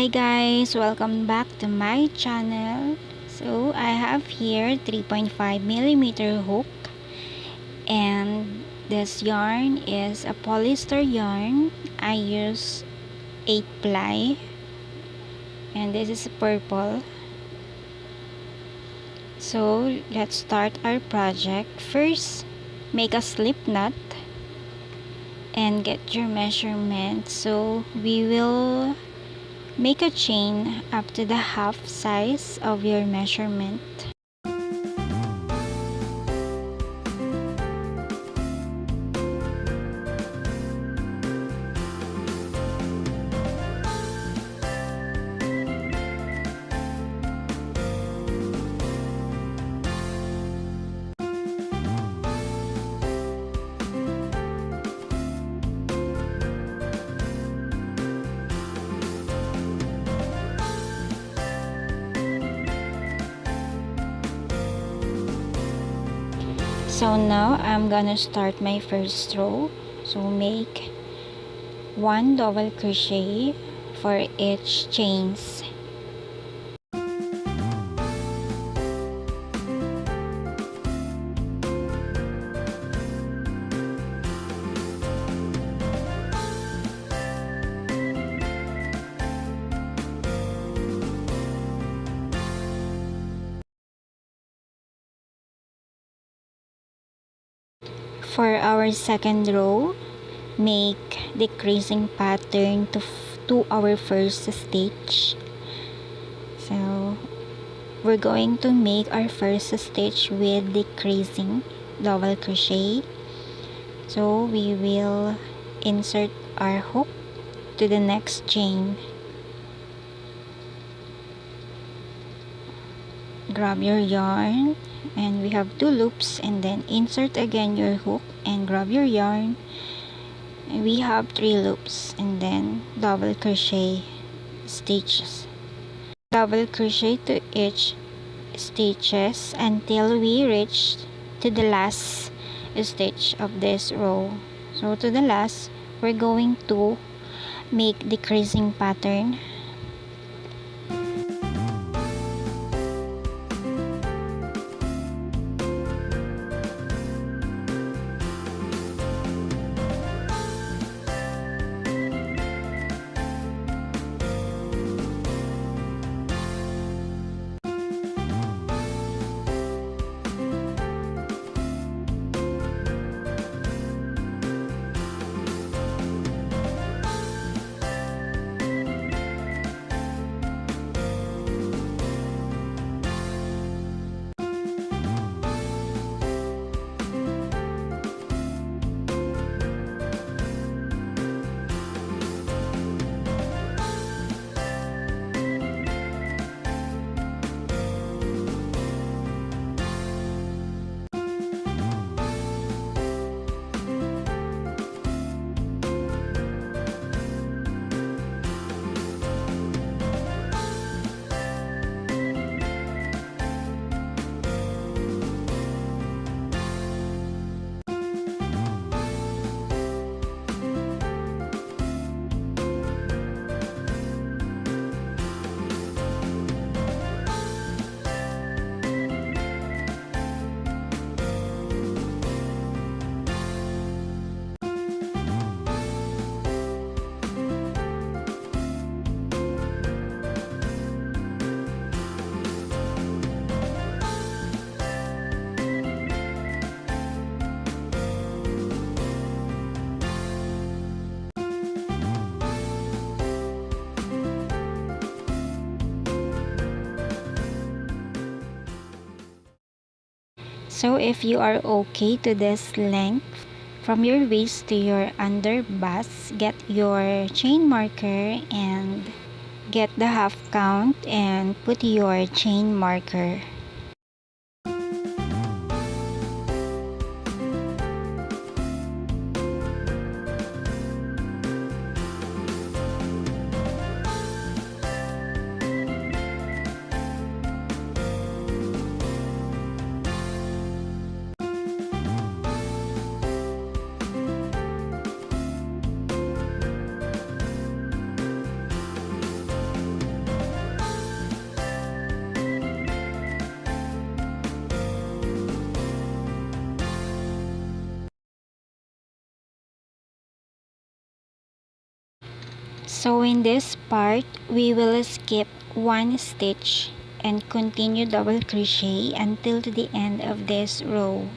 Hi guys, welcome back to my channel. So I have here 3.5mm hook, and this yarn is a polyester yarn. I use 8 ply, and this is purple. So let's start our project. First, make a slip knot and get your measurement. So we will make a chain up to the half size of your measurement. So now I'm gonna start my first row. So make 1 double crochet for each chains. For our second row, make decreasing pattern to our first stitch. So we're going to make our first stitch with decreasing double crochet. So we will insert our hook to the next chain. Grab your yarn, and we have 2 loops, and then insert again your hook and grab your yarn. We have 3 loops, and then double crochet stitches. Double crochet to each stitches until we reach to the last stitch of this row. So to the last, we're going to make decreasing pattern. So if you are okay to this length, from your waist to your underbust, get your chain marker and get the half count and put your chain marker. So in this part, we will skip one stitch and continue double crochet until to the end of this row.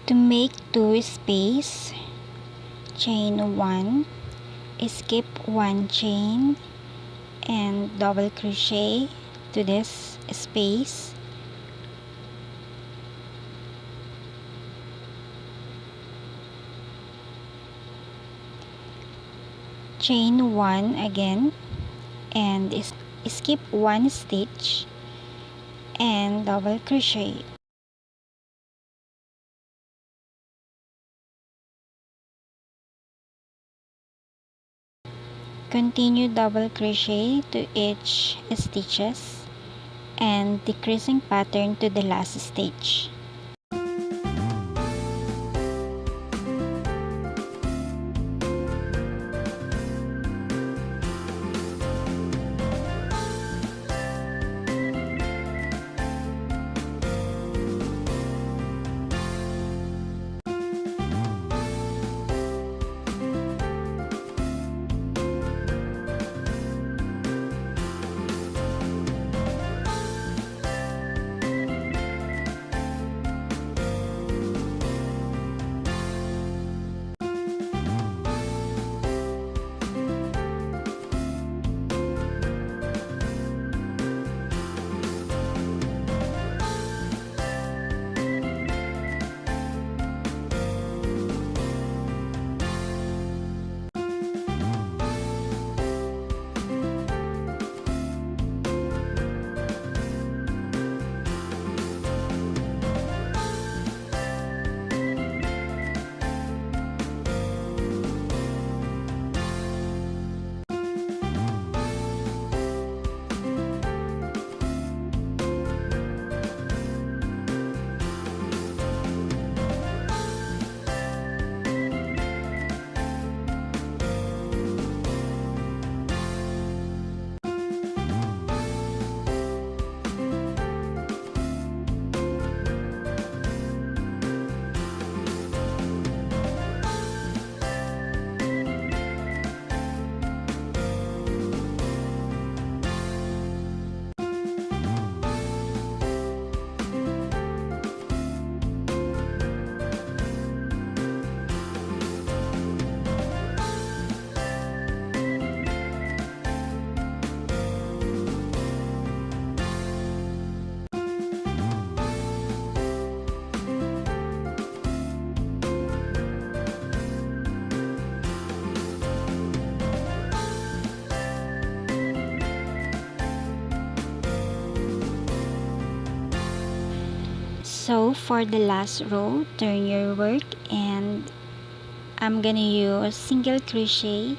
To make 2 space, chain 1, skip 1 chain and double crochet to this space. Chain 1 again and skip 1 stitch and double crochet. Continue double crochet to each stitches and decreasing pattern to the last stitch. So for the last row, turn your work and I'm gonna use single crochet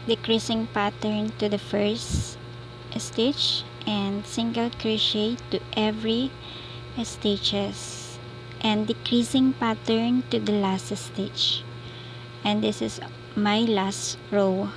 decreasing pattern to the first stitch and single crochet to every stitches and decreasing pattern to the last stitch, and this is my last row.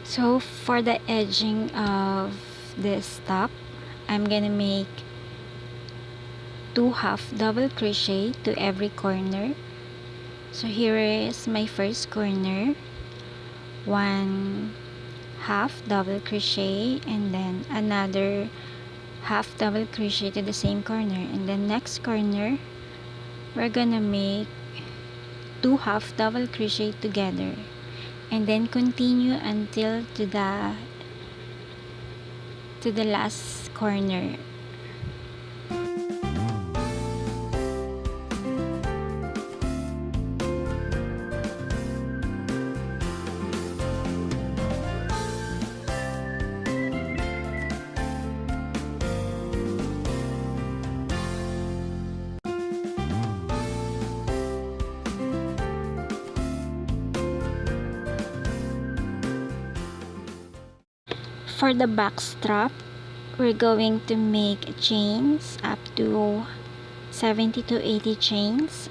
So for the edging of this top, I'm gonna make 2 half double crochet to every corner. So here is my first corner, 1 half double crochet, and then another half double crochet to the same corner, and then next corner we're gonna make 2 half double crochet together, and then continue until to the last corner. For the back strap, we're going to make chains up to 70 to 80 chains.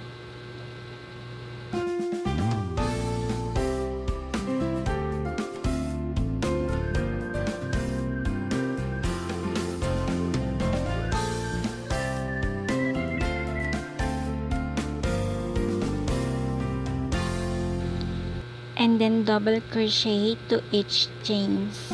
And then double crochet to each chains.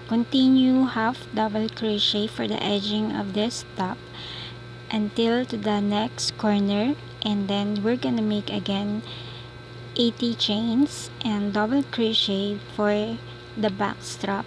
Continue half double crochet for the edging of this top until to the next corner, and then we're gonna make again 80 chains and double crochet for the back strap.